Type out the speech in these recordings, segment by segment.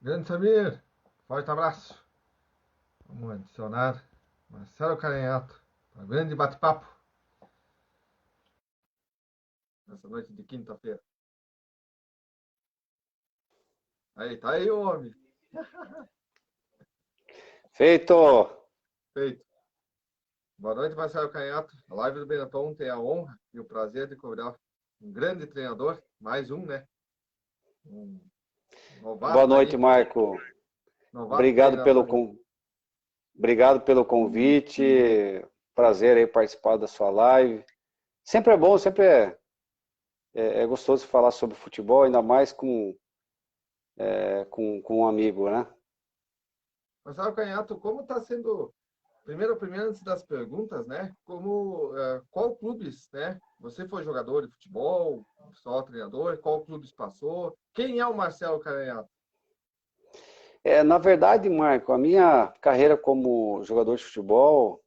Grande Samir, forte abraço. Vamos adicionar Marcelo Carenhato para grande bate-papo nessa noite de quinta-feira. Aí, tá aí, homem. Feito! Feito. Boa noite, Marcelo Carenhato. A live do Benetton tem a honra e o prazer de cobrar um grande treinador, mais um, né? Um Boa novato noite, aí, Marco. novato Obrigado treinador pelo, aí. obrigado pelo convite. Prazer aí participar da sua live. Sempre é bom, sempre é gostoso falar sobre futebol, ainda mais com um amigo, né? Marcelo Carenhato, como está sendo. Primeiro, antes das perguntas, né? Qual clubes, né? Você foi jogador de futebol, só treinador? Qual clubes passou? Quem é o Marcelo Caranhato? Na verdade, Marco, a minha carreira como jogador de futebol,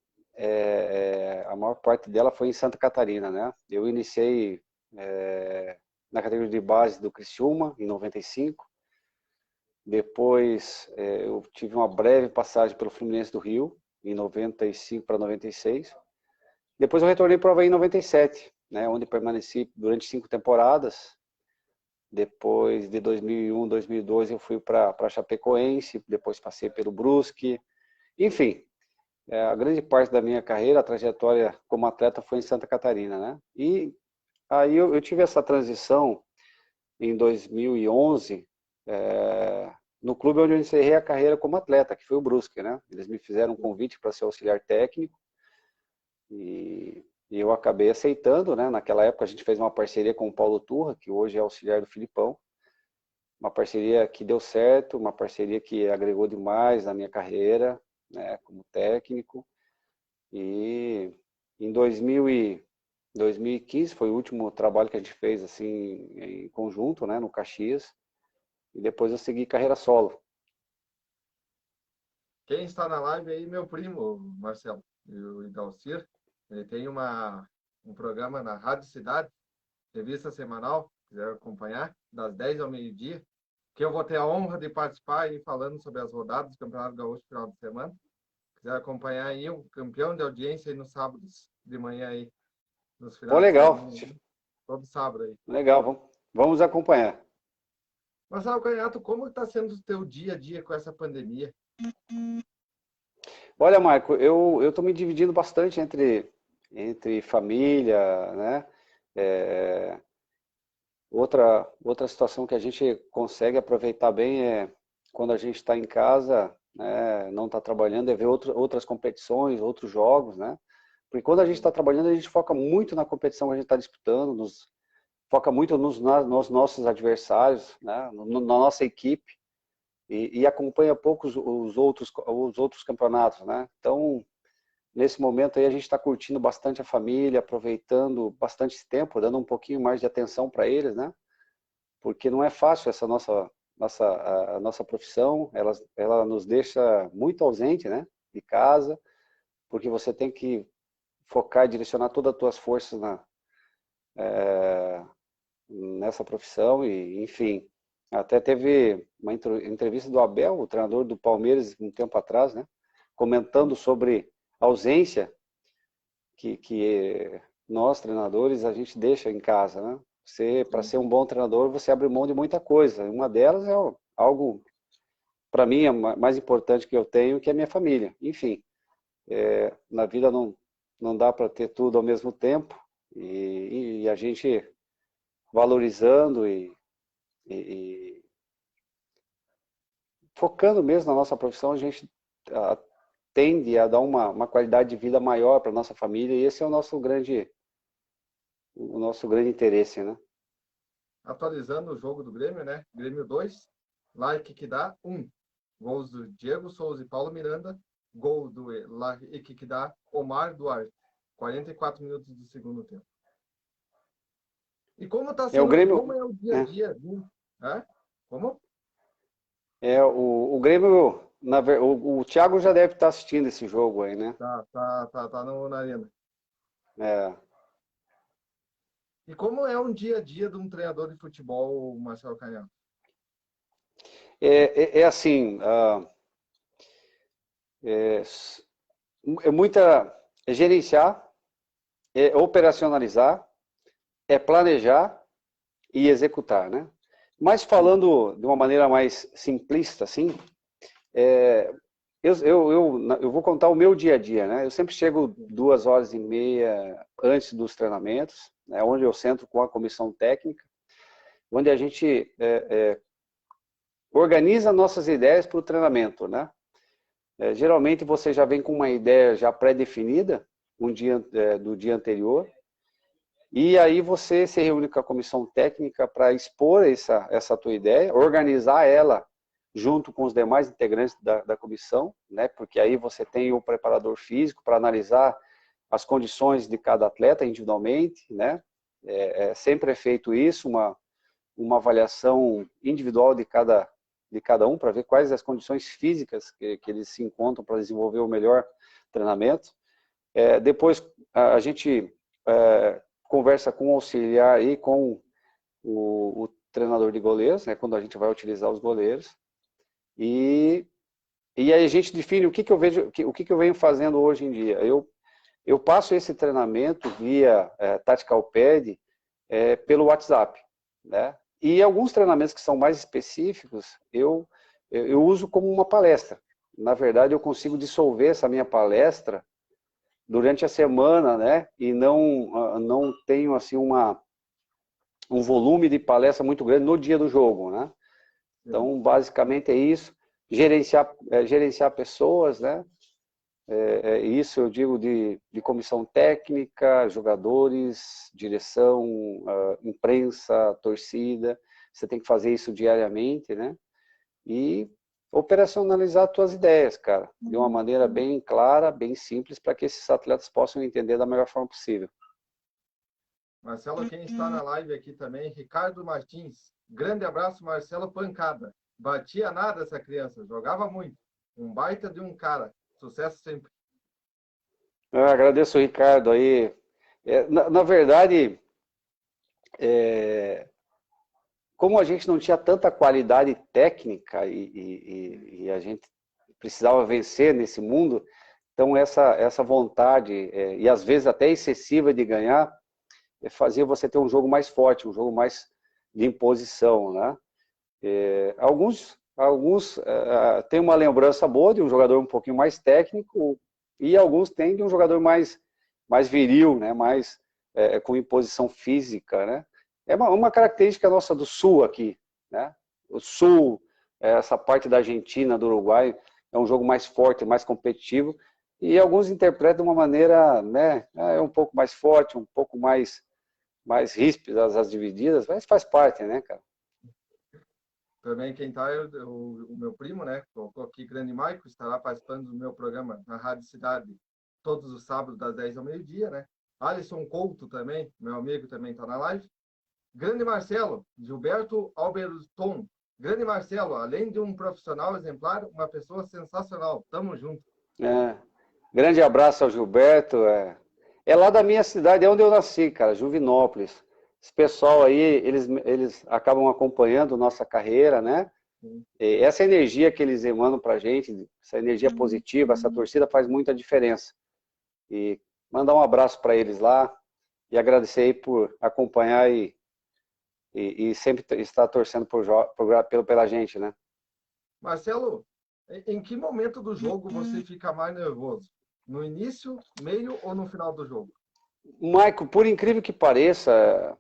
a maior parte dela foi em Santa Catarina, né? Eu iniciei na categoria de base do Criciúma, em 95. Depois, eu tive uma breve passagem pelo Fluminense do Rio, em 95 para 96. Depois eu retornei para o Avaí em 97, né, onde permaneci durante 5 temporadas. Depois de 2001, 2002 eu fui para Chapecoense, depois passei pelo Brusque. Enfim, a grande parte da minha carreira, a trajetória como atleta foi em Santa Catarina, né? E aí eu tive essa transição em 2011, no clube onde eu encerrei a carreira como atleta, que foi o Brusque, né? Eles me fizeram um convite para ser auxiliar técnico e eu acabei aceitando, né? Naquela época a gente fez uma parceria com o Paulo Turra, que hoje é auxiliar do Filipão, uma parceria que deu certo, uma parceria que agregou demais na minha carreira, né? Como técnico. E em 2015 foi o último trabalho que a gente fez assim em conjunto, né? No Caxias. E depois eu segui carreira solo. Quem está na live aí, meu primo, Marcelo, e o Idalcir. Ele tem um programa na Rádio Cidade, revista semanal, se quiser acompanhar, das 10 ao meio-dia, que eu vou ter a honra de participar e falando sobre as rodadas do Campeonato Gaúcho no final de semana. Se quiser acompanhar aí, o campeão de audiência aí nos sábados de manhã aí, nos Pô, finais de legal, semana, aí, todo sábado aí. legal, vamos acompanhar. Marcelo Canhato, como está sendo o teu dia a dia com essa pandemia? Olha, Marco, eu estou me dividindo bastante entre família, né? É, outra situação que a gente consegue aproveitar bem é quando a gente está em casa, né, não está trabalhando, é ver outras competições, outros jogos, né? Porque quando a gente está trabalhando, a gente foca muito na competição que a gente está disputando, foca muito nos nossos adversários, né? Na nossa equipe. E acompanha pouco os outros campeonatos, né? Então, nesse momento aí, a gente está curtindo bastante a família, aproveitando bastante esse tempo, dando um pouquinho mais de atenção para eles, né? Porque não é fácil essa a nossa profissão, ela nos deixa muito ausente, né? De casa, porque você tem que focar e direcionar todas as tuas forças nessa profissão e, enfim, até teve uma entrevista do Abel, o treinador do Palmeiras, um tempo atrás, né? Comentando sobre a ausência que nós, treinadores, a gente deixa em casa, né? Você, para ser um bom treinador, você abre mão de muita coisa. Uma delas é algo, para mim, é mais importante que eu tenho, que é a minha família. Enfim, na vida não dá para ter tudo ao mesmo tempo e a gente valorizando e focando mesmo na nossa profissão, a gente ah, tende a dar uma qualidade de vida maior para nossa família e esse é o nosso grande interesse, né? Atualizando o jogo do Grêmio, né? Grêmio 2, like que dá 1. Gols do Diego Souza e Paulo Miranda. Gol do like que dá Omar Duarte. 44 minutos do segundo tempo. E como está É o sendo, Grêmio, como é o dia a é, dia? É? Como? o Grêmio, o Thiago já deve estar assistindo esse jogo aí, né? Tá na arena. É, E como é um dia a dia de um treinador de futebol, Marcelo Canhão? É assim, é, é gerenciar, é operacionalizar, é planejar e executar, né? Mas falando de uma maneira mais simplista, assim, eu vou contar o meu dia a dia, né? Eu sempre chego 2h30 antes dos treinamentos, né, onde eu sento com a comissão técnica, onde a gente organiza nossas ideias para o treinamento, né? Geralmente você já vem com uma ideia já pré-definida do dia anterior, e aí você se reúne com a comissão técnica para expor essa tua ideia, organizar ela junto com os demais integrantes da comissão, né? Porque aí você tem o preparador físico para analisar as condições de cada atleta individualmente, né? Sempre é feito isso, uma avaliação individual de cada um, para ver quais as condições físicas que eles se encontram para desenvolver o melhor treinamento. Depois a gente conversa com o auxiliar e com o treinador de goleiros, né, quando a gente vai utilizar os goleiros. E aí a gente define o que eu vejo, o que eu venho fazendo hoje em dia. Eu passo esse treinamento via Tactical Pad pelo WhatsApp, né? E alguns treinamentos que são mais específicos, eu uso como uma palestra. Na verdade, eu consigo dissolver essa minha palestra durante a semana, né? E não tenho assim um volume de palestra muito grande no dia do jogo, né? Então, basicamente é isso. Gerenciar pessoas, né? Isso eu digo de comissão técnica, jogadores, direção, imprensa, torcida. Você tem que fazer isso diariamente, né? E operacionalizar as tuas ideias, cara, de uma maneira bem clara, bem simples, para que esses atletas possam entender da melhor forma possível. Marcelo, quem está na live aqui também, Ricardo Martins. Grande abraço, Marcelo Pancada. Batia nada essa criança, jogava muito. Um baita de um cara. Sucesso sempre. Eu agradeço o Ricardo aí. Na verdade, como a gente não tinha tanta qualidade técnica e a gente precisava vencer nesse mundo, então essa vontade, e às vezes até excessiva de ganhar, fazia você ter um jogo mais forte, um jogo mais de imposição, né? Alguns têm uma lembrança boa de um jogador um pouquinho mais técnico e alguns têm de um jogador mais viril, né? Mais com imposição física, né? É uma característica nossa do Sul aqui, né? O Sul, essa parte da Argentina, do Uruguai, é um jogo mais forte, mais competitivo, e alguns interpretam de uma maneira, né? Um pouco mais forte, um pouco mais ríspidas as divididas, mas faz parte, né, cara? Também quem está é o meu primo, né? Colocou aqui, Grande Maico, estará participando do meu programa na Rádio Cidade todos os sábados das 10 ao meio-dia, né? Alisson Couto também, meu amigo, também está na live. Grande Marcelo, Gilberto Alberton. Grande Marcelo, além de um profissional exemplar, uma pessoa sensacional. Tamo junto. Grande abraço ao Gilberto. É lá da minha cidade, é onde eu nasci, cara, Juvinópolis. Esse pessoal aí, eles acabam acompanhando nossa carreira, né? E essa energia que eles emanam pra gente, essa energia positiva, essa torcida faz muita diferença. E mandar um abraço para eles lá e agradecer aí por acompanhar e sempre estar torcendo pela gente, né? Marcelo, em que momento do jogo você fica mais nervoso? No início, meio ou no final do jogo? Maico, por incrível que pareça,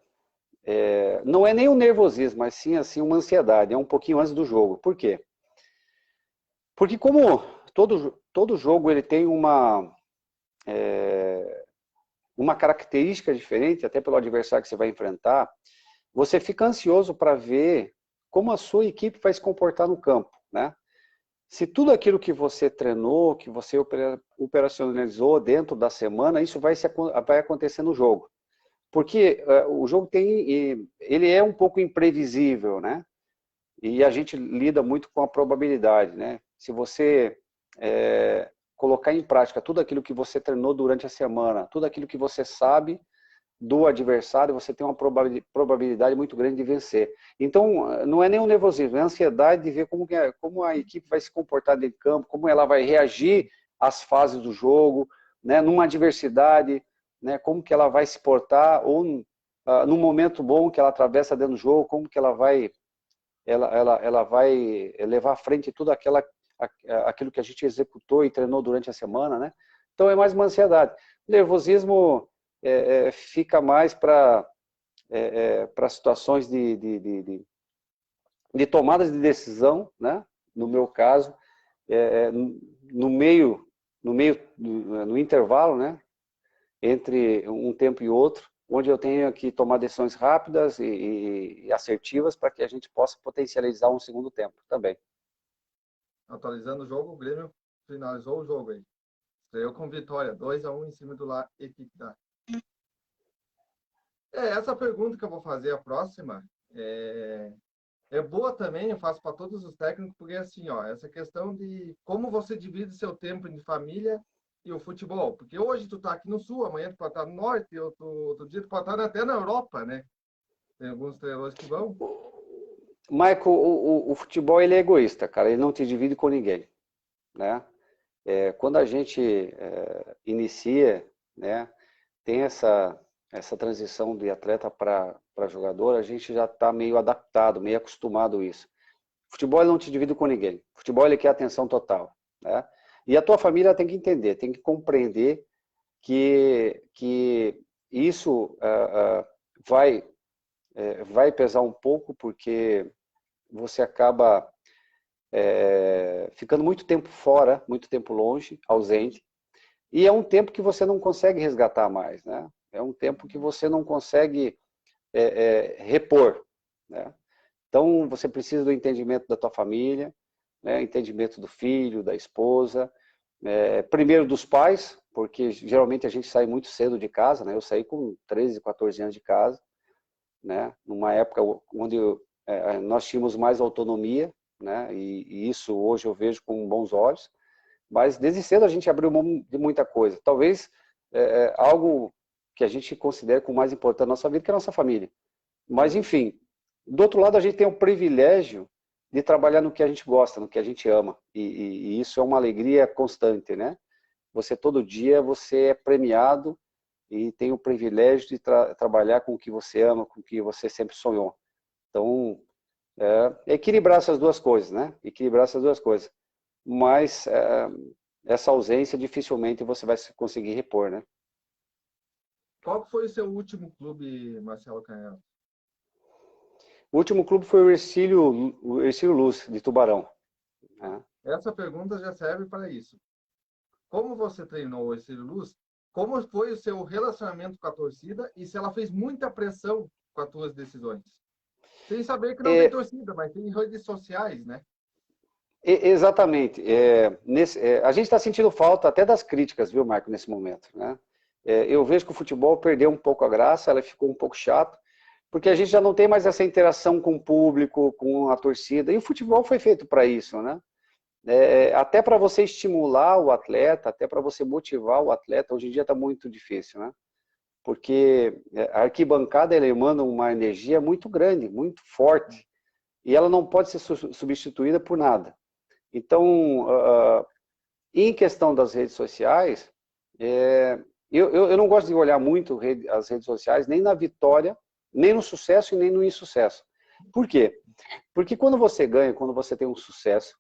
não é nem um nervosismo, mas sim assim, uma ansiedade, é um pouquinho antes do jogo. Por quê? Porque como todo jogo ele tem uma característica diferente, até pelo adversário que você vai enfrentar, você fica ansioso para ver como a sua equipe vai se comportar no campo, né? Se tudo aquilo que você treinou, que você operacionalizou dentro da semana, isso vai acontecer no jogo. Porque o jogo ele é um pouco imprevisível, né? E a gente lida muito com a probabilidade, né? Se você colocar em prática tudo aquilo que você treinou durante a semana, tudo aquilo que você sabe do adversário, você tem uma probabilidade muito grande de vencer. Então, não é nem um nervosismo, é a ansiedade de ver como a equipe vai se comportar dentro de campo, como ela vai reagir às fases do jogo, né, numa adversidade, né, como que ela vai se portar, ou num momento bom que ela atravessa dentro do jogo, como que ela vai levar à frente tudo aquilo que a gente executou e treinou durante a semana, né? Então é mais uma ansiedade. O nervosismo fica mais para situações de tomadas de decisão, né? No meu caso, no intervalo, né? Entre um tempo e outro, onde eu tenho que tomar decisões rápidas e assertivas para que a gente possa potencializar um segundo tempo também. Atualizando o jogo, o Grêmio finalizou o jogo aí. Estreou com vitória, 2-1 em cima do equipe da. Essa pergunta que eu vou fazer a próxima é boa também, eu faço para todos os técnicos, porque assim, ó, essa questão de como você divide seu tempo de família e o futebol. Porque hoje tu tá aqui no sul, amanhã tu pode estar no norte, outro dia tu pode estar até na Europa, né? Tem alguns treinadores que vão. Michael, o futebol ele é egoísta, cara, ele não te divide com ninguém, né? Quando a gente inicia, né, tem essa transição de atleta para jogador, a gente já está meio adaptado, meio acostumado a isso. O futebol ele não te divide com ninguém, o futebol ele quer atenção total, né? E a tua família tem que entender, tem que compreender que isso vai pesar um pouco, porque você acaba ficando muito tempo fora, muito tempo longe, ausente, e é um tempo que você não consegue resgatar mais, né? É um tempo que você não consegue repor, né? Então, você precisa do entendimento da tua família, né? Entendimento do filho, da esposa, primeiro dos pais, porque geralmente a gente sai muito cedo de casa, né? Eu saí com 13, 14 anos de casa, né? Numa época onde nós tínhamos mais autonomia, né? E isso hoje eu vejo com bons olhos, mas desde cedo a gente abriu mão de muita coisa. Talvez algo que a gente considere como mais importante na nossa vida, que é a nossa família. Mas, enfim, do outro lado a gente tem o privilégio de trabalhar no que a gente gosta, no que a gente ama. E isso é uma alegria constante, né? Todo dia você é premiado e tem o privilégio de trabalhar com o que você ama, com o que você sempre sonhou. Então, equilibrar essas duas coisas, né? Equilibrar essas duas coisas. Mas essa ausência dificilmente você vai conseguir repor, né? Qual foi o seu último clube, Marcelo Canhão? O último clube foi o Ercílio Luz, de Tubarão. Essa pergunta já serve para isso. Como você treinou o Ercílio Luz, como foi o seu relacionamento com a torcida e se ela fez muita pressão com as tuas decisões? Sem saber que não tem torcida, mas tem redes sociais, né? Exatamente. A gente está sentindo falta até das críticas, viu, Marco, nesse momento, né? Eu vejo que o futebol perdeu um pouco a graça, ela ficou um pouco chato, porque a gente já não tem mais essa interação com o público, com a torcida, e o futebol foi feito para isso, né? Até para você estimular o atleta, até para você motivar o atleta, hoje em dia está muito difícil, né? Porque a arquibancada ela emana uma energia muito grande, muito forte, e ela não pode ser substituída por nada. Então, em questão das redes sociais, eu não gosto de olhar muito as redes sociais, nem na vitória, nem no sucesso e nem no insucesso. Por quê? Porque quando você ganha, quando você tem um sucesso,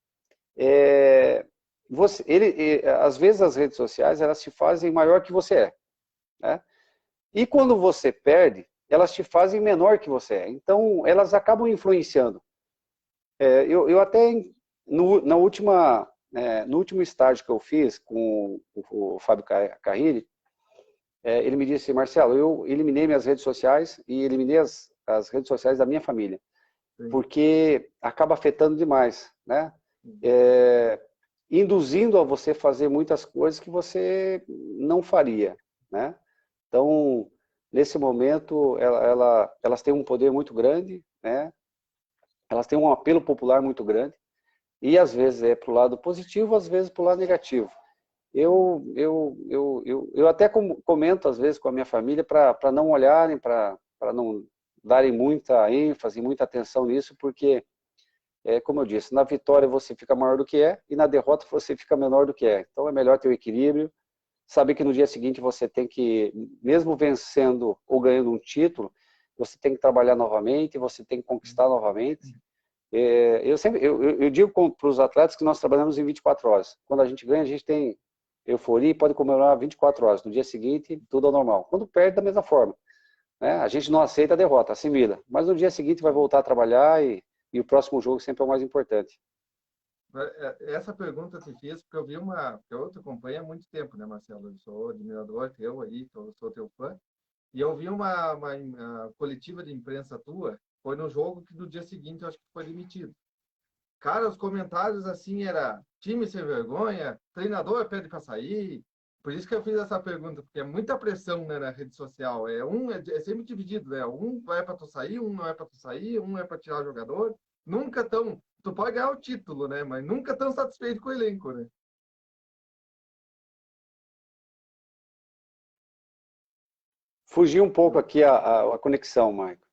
às vezes as redes sociais elas te fazem maior que você é, né? E quando você perde, elas te fazem menor que você é. Então, elas acabam influenciando. Eu até, no último estágio que eu fiz com o Fábio Carrilli, ele me disse: Marcelo, eu eliminei minhas redes sociais e eliminei as redes sociais da minha família. Sim. Porque acaba afetando demais, né? Induzindo a você fazer muitas coisas que você não faria, né? Então, nesse momento, elas têm um poder muito grande, né? Elas têm um apelo popular muito grande, e às vezes é para o lado positivo, às vezes para o lado negativo. eu até comento às vezes com a minha família para não olharem, para não darem muita ênfase, muita atenção nisso, porque, como eu disse, na vitória você fica maior do que é, e na derrota você fica menor do que é. Então é melhor ter o equilíbrio, saber que no dia seguinte você tem que, mesmo vencendo ou ganhando um título, você tem que trabalhar novamente, você tem que conquistar novamente. Eu digo para os atletas que nós trabalhamos em 24 horas. Quando a gente ganha, a gente tem euforia e pode comemorar 24 horas. No dia seguinte, tudo é normal. Quando perde, da mesma forma. Né? A gente não aceita a derrota, assimila. Mas no dia seguinte vai voltar a trabalhar e o próximo jogo sempre é o mais importante. Essa pergunta eu te fiz porque eu vi eu te acompanho há muito tempo, né, Marcelo? Eu sou admirador teu aí, sou teu fã. E eu vi uma coletiva de imprensa tua, foi no jogo que no dia seguinte eu acho que foi demitido. Cara, os comentários assim era time sem vergonha, treinador pede para sair. Por isso que eu fiz essa pergunta, porque é muita pressão, né, na rede social. É sempre dividido, né? Um é para tu sair, um não é para tu sair, um é para tirar o jogador. Nunca tão. Tu pode ganhar o título, né? Mas nunca tão satisfeito com o elenco, né? Fugiu um pouco aqui a conexão, Marco.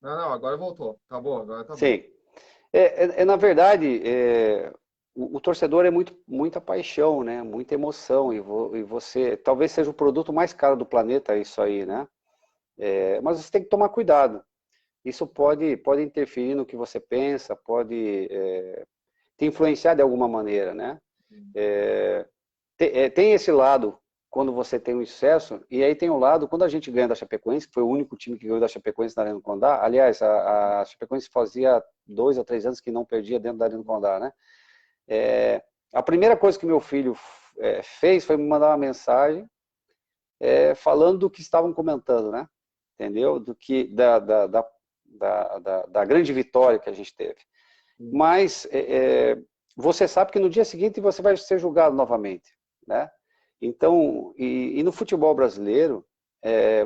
Não, agora voltou. Tá bom, agora tá bom. Sim. Na verdade, o torcedor é muita paixão, né? Muita emoção, e você, talvez seja o produto mais caro do planeta, isso aí, né? Mas você tem que tomar cuidado. Isso pode interferir no que você pensa, pode te influenciar de alguma maneira, né? Tem esse lado quando você tem um sucesso, e aí tem o lado, quando a gente ganha da Chapecoense, que foi o único time que ganhou da Chapecoense na Arena do Condá. Aliás, a Chapecoense fazia 2 a 3 anos que não perdia dentro da Arena do Condá, né? A primeira coisa que meu filho fez foi me mandar uma mensagem falando do que estavam comentando, né? Entendeu? Da grande vitória que a gente teve. Mas você sabe que no dia seguinte você vai ser julgado novamente, né? Então, e no futebol brasileiro,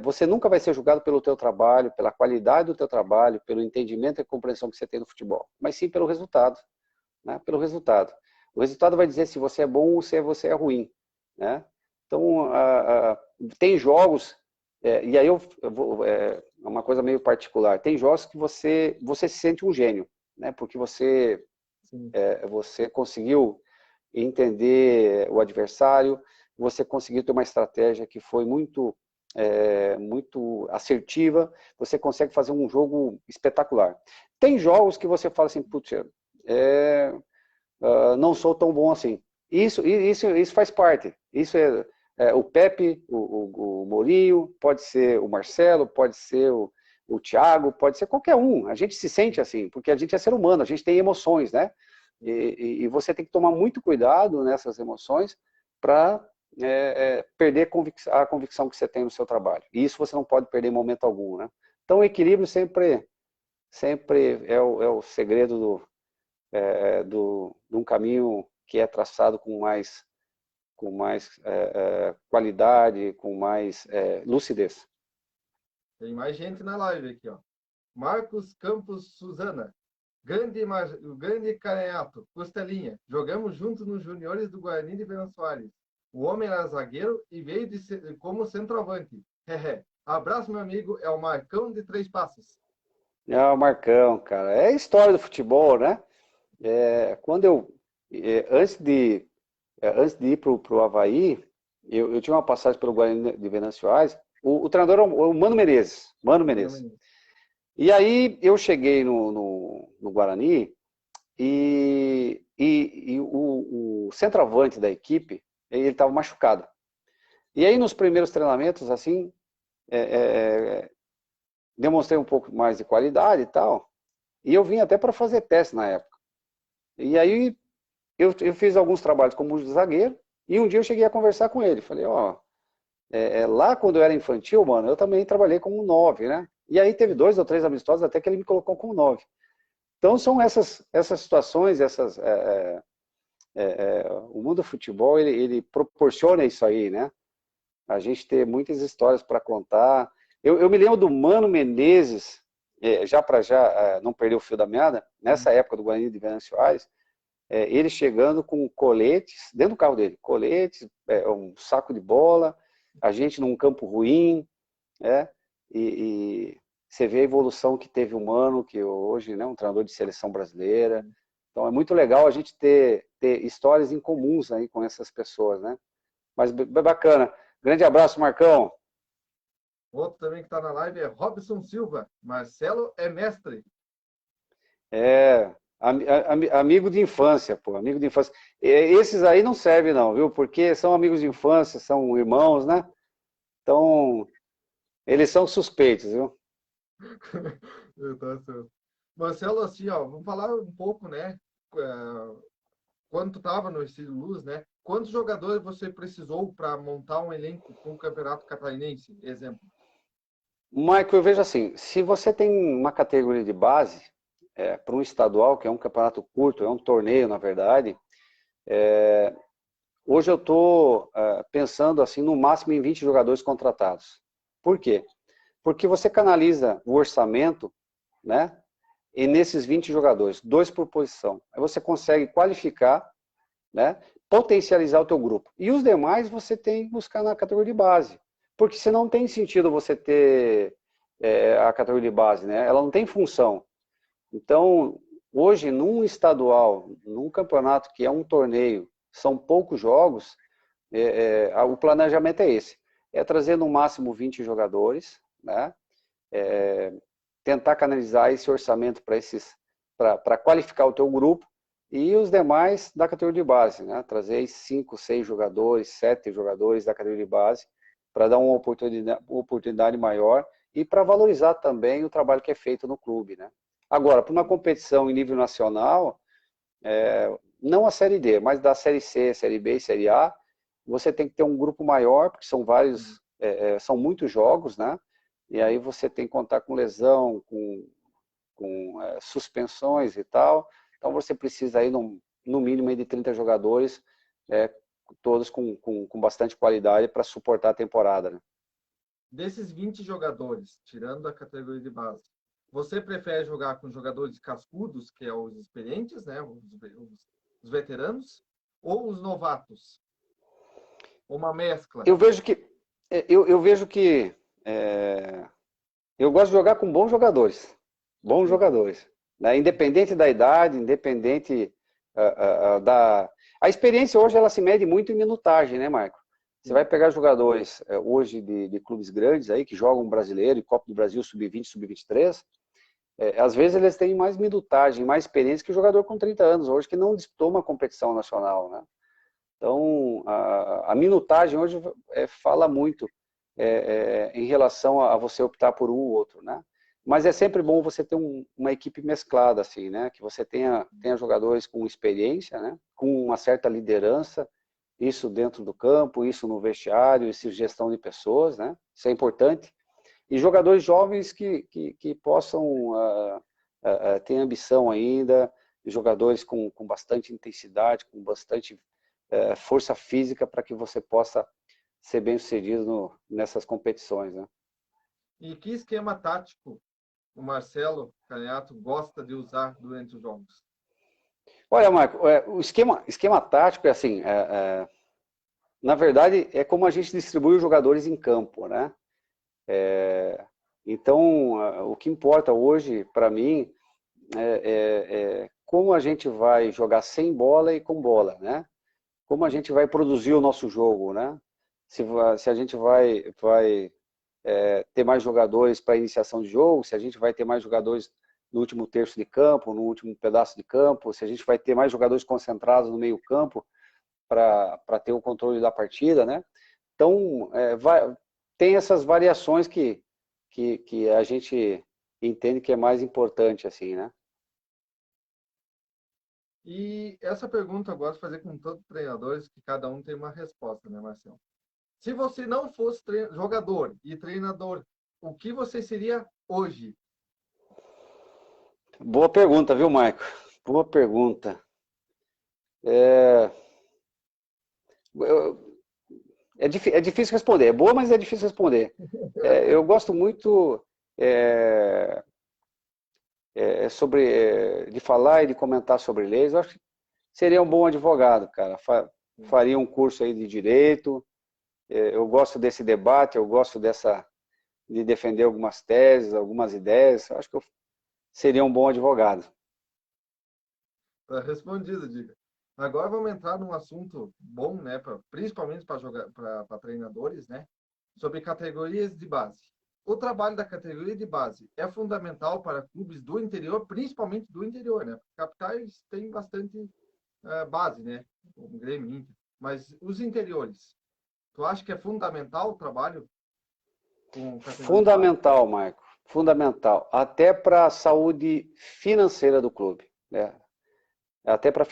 você nunca vai ser julgado pelo teu trabalho, pela qualidade do teu trabalho, pelo entendimento e compreensão que você tem no futebol, mas sim pelo resultado, né? Pelo resultado. O resultado vai dizer se você é bom ou se você é ruim, né? Então, tem jogos, e aí é uma coisa meio particular, tem jogos que você se sente um gênio, né? Porque você conseguiu entender o adversário, você conseguiu ter uma estratégia que foi muito assertiva, você consegue fazer um jogo espetacular. Tem jogos que você fala assim, putz, não sou tão bom assim. Isso faz parte. Isso o Pepe, o Mourinho, pode ser o Marcelo, pode ser o Thiago, pode ser qualquer um. A gente se sente assim, porque a gente é ser humano, a gente tem emoções, né? E você tem que tomar muito cuidado nessas emoções para perder a convicção que você tem no seu trabalho. E isso você não pode perder em momento algum, né? Então, o equilíbrio sempre é o segredo de um caminho que é traçado com mais qualidade, com mais lucidez. Tem mais gente na live aqui, ó. Marcos Campos Suzana. Grande Caneato, Costelinha. Jogamos juntos nos juniores do Guarani de Venâncio Soares. O homem era zagueiro e veio como centroavante. Abraço, meu amigo. É o Marcão de Três Passos. O Marcão, cara. É a história do futebol, né? Antes de ir para o Avaí, eu tinha uma passagem pelo Guarani de Venâncio Soares. O treinador era o Mano Menezes. E aí eu cheguei no Guarani e o centroavante da equipe, ele estava machucado. E aí nos primeiros treinamentos, assim, demonstrei um pouco mais de qualidade e tal, e eu vim até para fazer teste na época. E aí eu fiz alguns trabalhos como zagueiro, e um dia eu cheguei a conversar com ele. Falei, lá quando eu era infantil, mano, eu também trabalhei como 9, né? E aí teve 2 ou 3 amistosos até que ele me colocou como 9. Então são essas situações, o mundo do futebol, ele proporciona isso aí, né? A gente ter muitas histórias para contar. Eu me lembro do Mano Menezes, já para não perder o fio da meada, nessa época do Guarani de Venâncio Soares, ele chegando com coletes, dentro do carro dele, coletes, um saco de bola, a gente num campo ruim, né? E você vê a evolução que teve o Mano, que hoje, né, um treinador de seleção brasileira. Então é muito legal a gente ter histórias em comuns aí com essas pessoas, né? Mas bacana. Grande abraço, Marcão. Outro também que está na live é Robson Silva. Marcelo é mestre. Amigo de infância, pô, amigo de infância. Esses aí não servem não, viu? Porque são amigos de infância, são irmãos, né? Então, eles são suspeitos, viu? Tá certo. Marcelo, assim, ó, vamos falar um pouco, né? Quando tu estava no Estilo Luz, né? Quantos jogadores você precisou para montar um elenco para um campeonato catarinense? Exemplo. Michael, eu vejo assim, se você tem uma categoria de base, para um estadual, que é um campeonato curto, é um torneio, na verdade, hoje eu estou pensando assim, no máximo em 20 jogadores contratados. Por quê? Porque você canaliza o orçamento, né? E nesses 20 jogadores, 2 por posição. Aí você consegue qualificar, né? Potencializar o teu grupo. E os demais você tem que buscar na categoria de base. Porque se não tem sentido você ter a categoria de base, né? Ela não tem função. Então, hoje, num estadual, num campeonato que é um torneio, são poucos jogos, o planejamento é esse. É trazer no máximo 20 jogadores, né? Tentar canalizar esse orçamento para qualificar o teu grupo e os demais da categoria de base, né? Trazer 5, 6 jogadores, 7 jogadores da categoria de base para dar uma oportunidade maior e para valorizar também o trabalho que é feito no clube, né? Agora, para uma competição em nível nacional, não a Série D, mas da Série C, Série B e Série A, você tem que ter um grupo maior, porque são vários, são muitos jogos, né? E aí você tem que contar com lesão, com suspensões e tal. Então você precisa aí, no mínimo, aí de 30 jogadores, todos com bastante qualidade para suportar a temporada, né? Desses 20 jogadores, tirando a categoria de base, você prefere jogar com jogadores cascudos, que é os experientes, né? Os veteranos, ou os novatos? Uma mescla? Eu vejo que eu gosto de jogar com bons jogadores. Bons jogadores. Né? Independente da idade, independente da... A experiência hoje ela se mede muito em minutagem, né, Marco? Você vai pegar jogadores hoje de clubes grandes aí, que jogam brasileiro e Copa do Brasil sub-20, sub-23, às vezes eles têm mais minutagem, mais experiência que o jogador com 30 anos hoje, que não disputou uma competição nacional, né? Então, a minutagem hoje fala muito em relação a você optar por um ou outro, né? Mas é sempre bom você ter uma equipe mesclada, assim, né? Que você tenha jogadores com experiência, né? Com uma certa liderança, isso dentro do campo, isso no vestiário, isso gestão de pessoas, né? Isso é importante. E jogadores jovens que possam ter ambição ainda, jogadores com bastante intensidade, com bastante força física para que você possa ser bem sucedido nessas competições, né? E que esquema tático o Marcelo Canhato gosta de usar durante os jogos? Olha, Marco, o esquema tático é assim, na verdade, é como a gente distribui os jogadores em campo, né? Então, o que importa hoje, para mim, é como a gente vai jogar sem bola e com bola, né? Como a gente vai produzir o nosso jogo, né? Se a gente vai ter mais jogadores para iniciação de jogo, se a gente vai ter mais jogadores no último terço de campo, no último pedaço de campo, se a gente vai ter mais jogadores concentrados no meio campo para ter o controle da partida, né? Então, tem essas variações que a gente entende que é mais importante, assim, né? E essa pergunta eu gosto de fazer com todos os treinadores, que cada um tem uma resposta, né, Marcelo? Se você não fosse jogador e treinador, o que você seria hoje? Boa pergunta, viu, Maico? Boa pergunta. É difícil responder. É boa, mas é difícil responder. Eu gosto muito de falar e de comentar sobre leis. Eu acho que seria um bom advogado, cara. Faria um curso aí de direito. Eu gosto desse debate, eu gosto de defender algumas teses, algumas ideias. Eu acho que eu seria um bom advogado. Tá respondido, Dica. Agora vamos entrar num assunto bom, né, principalmente para treinadores, né, sobre categorias de base. O trabalho da categoria de base é fundamental para clubes do interior, principalmente do interior, né? Capitais têm bastante base, né? O Grêmio, Inter. Mas os interiores, tu acha que é fundamental o trabalho com categoria de base? Fundamental, Marco. Fundamental. Até para a saúde financeira do clube, né? Até para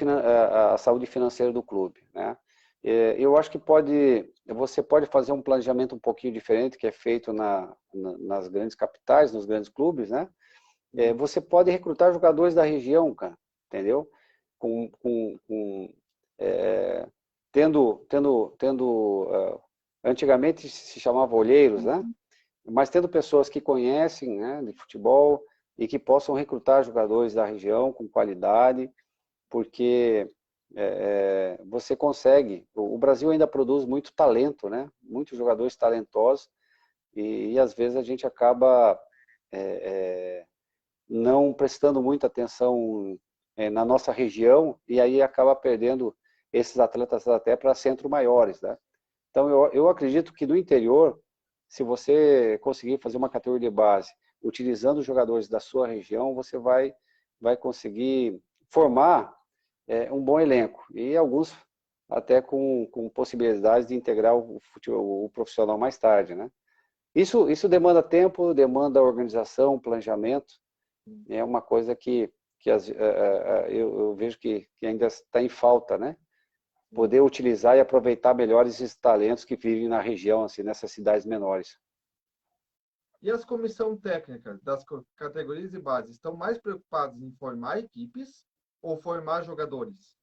a saúde financeira do clube, né? Eu acho que você pode fazer um planejamento um pouquinho diferente, que é feito nas grandes capitais, nos grandes clubes, né? Você pode recrutar jogadores da região, cara, entendeu? Antigamente se chamava olheiros, né? Mas tendo pessoas que conhecem, né, de futebol e que possam recrutar jogadores da região com qualidade, porque você consegue. O Brasil ainda produz muito talento, né? Muitos jogadores talentosos e às vezes a gente acaba não prestando muita atenção na nossa região e aí acaba perdendo esses atletas até para centros maiores, né? Então eu acredito que no interior, se você conseguir fazer uma categoria de base utilizando os jogadores da sua região, você vai conseguir formar um bom elenco e alguns até com possibilidades de integrar o profissional mais tarde, né? Isso demanda tempo, demanda organização, planejamento. É uma coisa que eu vejo que ainda está em falta, né? Poder utilizar e aproveitar melhor esses talentos que vivem na região, assim, nessas cidades menores. E as comissões técnicas das categorias de base estão mais preocupadas em formar equipes ou formar jogadores?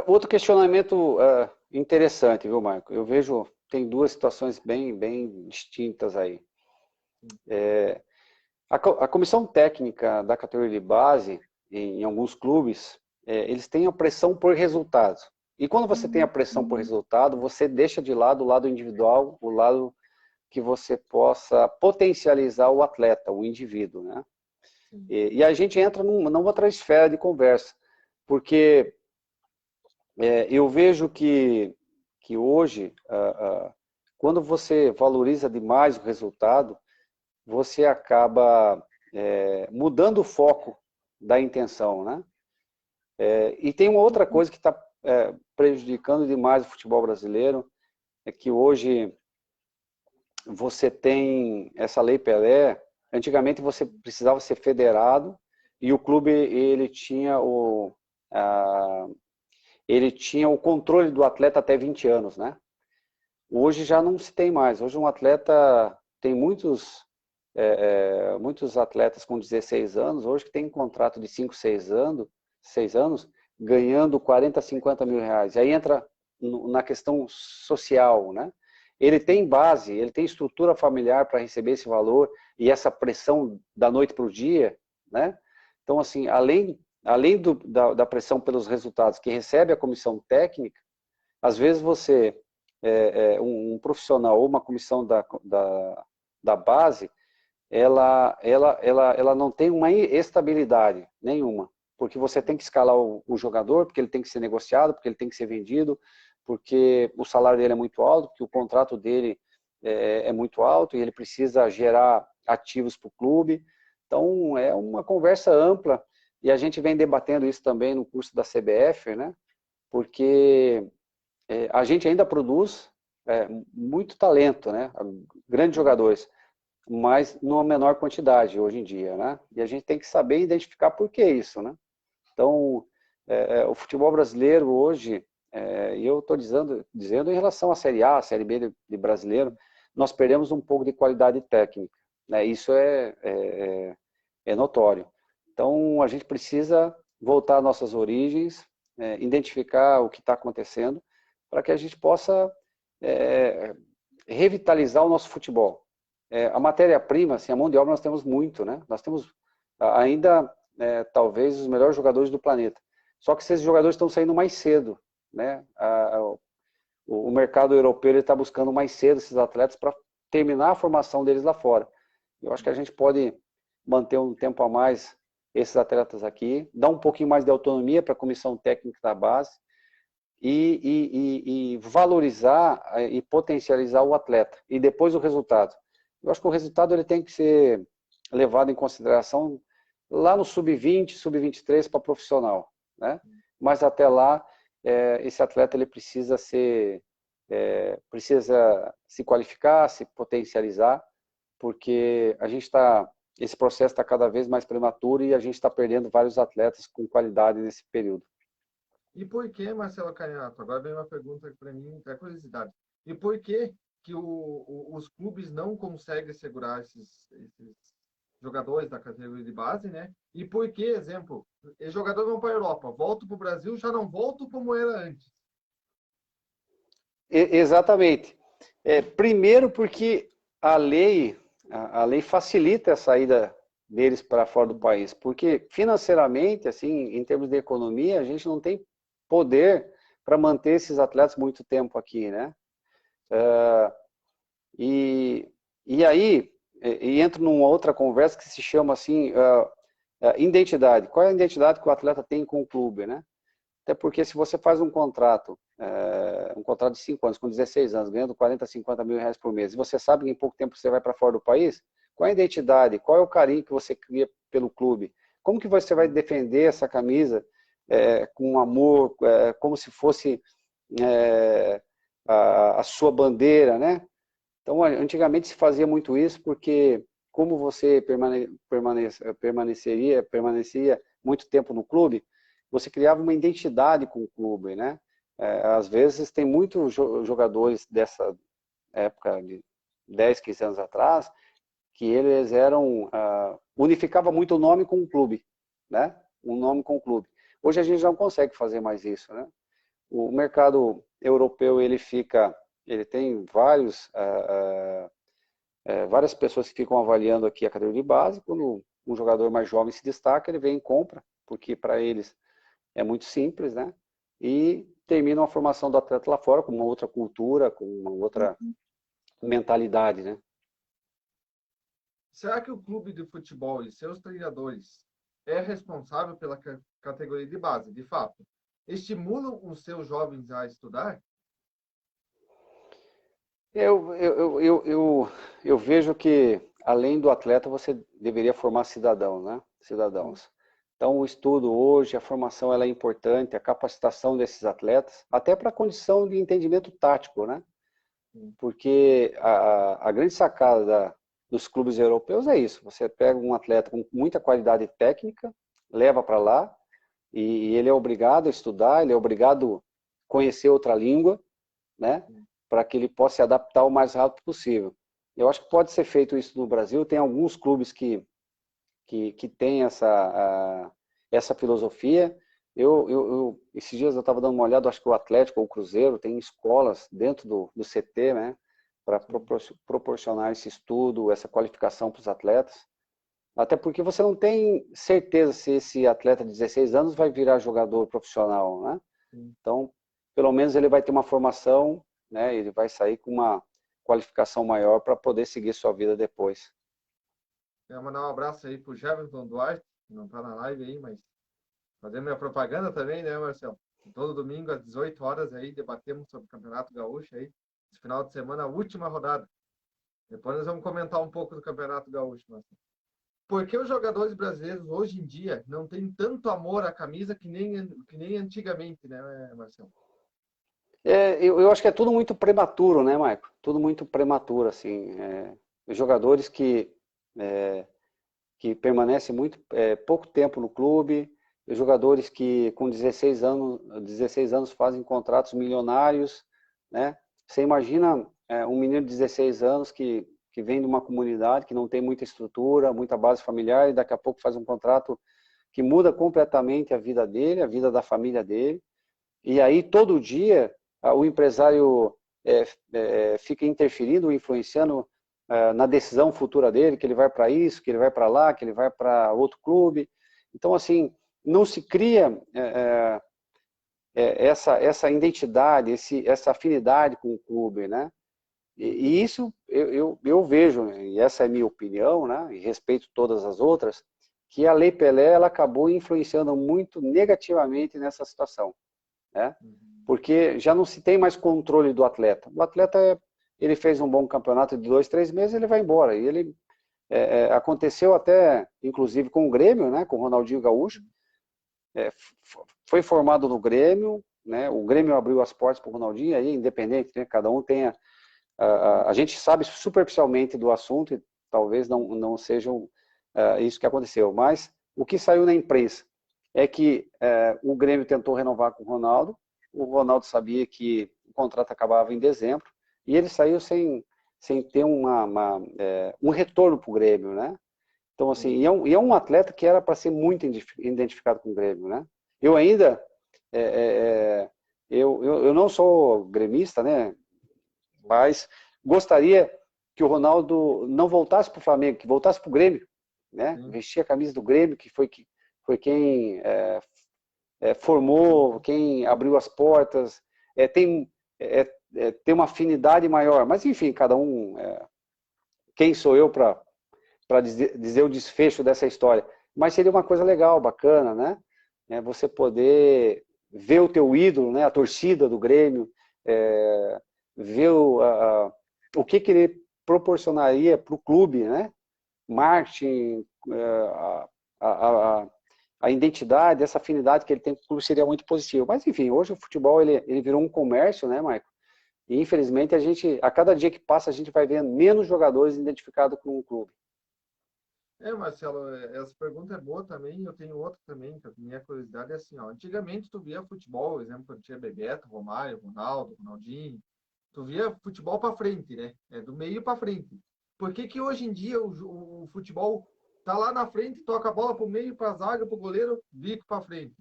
Outro questionamento interessante, viu, Marco? Eu vejo, tem duas situações bem distintas aí. A comissão técnica da categoria de base, em alguns clubes, eles têm a pressão por resultados. E quando você tem a pressão por resultado, você deixa de lado o lado individual, o lado que você possa potencializar o atleta, o indivíduo, né? E a gente entra numa outra esfera de conversa, porque eu vejo que hoje, quando você valoriza demais o resultado, você acaba mudando o foco da intenção, né? E tem uma outra coisa que está prejudicando demais o futebol brasileiro, é que hoje você tem essa Lei Pelé. Antigamente você precisava ser federado e o clube ele tinha o controle do atleta até 20 anos, né? Hoje já não se tem mais. Hoje um atleta tem muitos atletas com 16 anos, hoje que tem um contrato de 5, 6 anos, ganhando 40, 50 mil reais. Aí entra na questão social, né? Ele tem base, ele tem estrutura familiar para receber esse valor e essa pressão da noite para o dia, né? Então, assim, além da pressão pelos resultados que recebe a comissão técnica, às vezes você, um profissional ou uma comissão da base, ela não tem uma estabilidade nenhuma, porque você tem que escalar o jogador, porque ele tem que ser negociado, porque ele tem que ser vendido, porque o salário dele é muito alto, porque o contrato dele é muito alto e ele precisa gerar ativos para o clube. Então, é uma conversa ampla e a gente vem debatendo isso também no curso da CBF, né? Porque a gente ainda produz muito talento, né? Grandes jogadores, mas numa menor quantidade hoje em dia, né? E a gente tem que saber identificar por que isso, né? Então, o futebol brasileiro hoje, e eu estou dizendo em relação à Série A, à Série B de brasileiro, nós perdemos um pouco de qualidade técnica, né? Isso é notório. Então, a gente precisa voltar às nossas origens, identificar o que está acontecendo, para que a gente possa revitalizar o nosso futebol. A matéria-prima, assim, a mão de obra nós temos muito, né? Nós temos ainda, talvez, os melhores jogadores do planeta. Só que esses jogadores estão saindo mais cedo, né? O mercado europeu está buscando mais cedo esses atletas para terminar a formação deles lá fora. Eu acho que a gente pode manter um tempo a mais esses atletas aqui, dar um pouquinho mais de autonomia para a comissão técnica da base e valorizar e potencializar o atleta. E depois o resultado. Eu acho que o resultado ele tem que ser levado em consideração lá no sub-20, sub-23 para profissional, né? Mas até lá, esse atleta ele precisa se qualificar, se potencializar, porque esse processo está cada vez mais prematuro e a gente está perdendo vários atletas com qualidade nesse período. E por que, Marcelo Canhato? Agora vem uma pergunta para mim, é curiosidade. E por que os clubes não conseguem segurar esses jogadores da categoria de base, né? E por que, exemplo, os jogadores vão para a Europa, voltam para o Brasil, já não voltam como era antes? Exatamente. Primeiro porque a lei facilita a saída deles para fora do país, porque financeiramente, assim, em termos de economia, a gente não tem poder para manter esses atletas muito tempo aqui, né? E aí entra numa outra conversa que se chama assim, identidade. Qual é a identidade que o atleta tem com o clube, né? Até porque se você faz um contrato de 5 anos, com 16 anos, ganhando 40, 50 mil reais por mês, e você sabe que em pouco tempo você vai para fora do país, qual é a identidade? Qual é o carinho que você cria pelo clube? Como que você vai defender essa camisa com amor, como se fosse a sua bandeira, né? Então, antigamente se fazia muito isso porque como você permanecia muito tempo no clube, você criava uma identidade com o clube, né? Às vezes tem muitos jogadores dessa época de 10, 15 anos atrás, que eles unificava muito o nome com o clube, né? Um nome com o clube. Hoje a gente não consegue fazer mais isso, né? O mercado europeu, ele tem várias pessoas que ficam avaliando aqui a categoria de base. Quando um jogador mais jovem se destaca, ele vem e compra, porque para eles é muito simples, né? E termina a formação do atleta lá fora com uma outra cultura, com uma outra mentalidade, né? Será que o clube de futebol e seus treinadores é responsável pela categoria de base, de fato? Estimulam os seus jovens a estudar? Eu vejo que, além do atleta, você deveria formar cidadãos, né? Cidadãos. Então, o estudo hoje, a formação ela é importante, a capacitação desses atletas, até para a condição de entendimento tático, né? Porque a grande sacada dos clubes europeus é isso. Você pega um atleta com muita qualidade técnica, leva para lá, e ele é obrigado a estudar, ele é obrigado a conhecer outra língua, né? Para que ele possa se adaptar o mais rápido possível. Eu acho que pode ser feito isso no Brasil. Tem alguns clubes que têm essa filosofia. Esses dias eu estava dando uma olhada, acho que o Atlético ou o Cruzeiro tem escolas dentro do CT, né, para proporcionar esse estudo, essa qualificação para os atletas. Até porque você não tem certeza se esse atleta de 16 anos vai virar jogador profissional, né? Então, pelo menos ele vai ter uma formação, né? Ele vai sair com uma qualificação maior para poder seguir sua vida depois. Quero mandar um abraço aí pro Jefferson Duarte, que não está na live aí, mas fazendo minha propaganda também, né, Marcelo? Todo domingo às 18 horas aí debatemos sobre o Campeonato Gaúcho aí. Esse final de semana, a última rodada. Depois nós vamos comentar um pouco do Campeonato Gaúcho, Marcelo. Por que os jogadores brasileiros hoje em dia não têm tanto amor à camisa que nem antigamente, né, Marcelo? Eu acho que é tudo muito prematuro, né, Maico? Tudo muito prematuro, assim. Os jogadores que permanecem pouco tempo no clube, os jogadores que com 16 anos fazem contratos milionários, né? Você imagina um menino de 16 anos que vem de uma comunidade que não tem muita estrutura, muita base familiar, e daqui a pouco faz um contrato que muda completamente a vida dele, a vida da família dele, e aí todo dia o empresário fica interferindo, influenciando na decisão futura dele, que ele vai para isso, que ele vai para lá, que ele vai para outro clube. Então, assim, não se cria essa identidade, essa afinidade com o clube, né? E isso eu vejo, e essa é a minha opinião, né? E respeito todas as outras, que a Lei Pelé ela acabou influenciando muito negativamente nessa situação, né? Porque já não se tem mais controle do atleta. O atleta, ele fez um bom campeonato de 2, 3 meses, ele vai embora. E ele aconteceu até, inclusive, com o Grêmio, né? Com o Ronaldinho Gaúcho. Foi formado no Grêmio, né? O Grêmio abriu as portas para o Ronaldinho, aí independente, né? Cada um tem a gente sabe superficialmente do assunto e talvez não seja isso que aconteceu, mas o que saiu na imprensa é que o Grêmio tentou renovar com o Ronaldo sabia que o contrato acabava em dezembro e ele saiu sem ter um retorno para o Grêmio, né? Então, assim, e é um atleta que era para ser muito identificado com o Grêmio, né? Eu ainda, eu não sou gremista, né? Mas gostaria que o Ronaldo não voltasse para o Flamengo, que voltasse para o Grêmio, né? Vestir a camisa do Grêmio, que foi quem formou, quem abriu as portas, tem uma afinidade maior. Mas, enfim, cada um... quem sou eu para dizer o desfecho dessa história? Mas seria uma coisa legal, bacana, né? Você poder ver o teu ídolo, né? A torcida do Grêmio, ver o que ele proporcionaria para o clube, né? Marketing, a identidade, essa afinidade que ele tem com o clube seria muito positivo. Mas, enfim, hoje o futebol ele virou um comércio, né, Maicon? E, infelizmente, a cada dia que passa, a gente vai vendo menos jogadores identificados com o clube. Marcelo, essa pergunta é boa também. Eu tenho outra também, que a minha curiosidade é assim, ó. Antigamente, tu via futebol, por exemplo, quando tinha Bebeto, Romário, Ronaldo, Ronaldinho, tu via futebol para frente, né? Do meio para frente. Por que hoje em dia o futebol tá lá na frente, toca a bola para o meio, para a zaga, para o goleiro, bico para frente?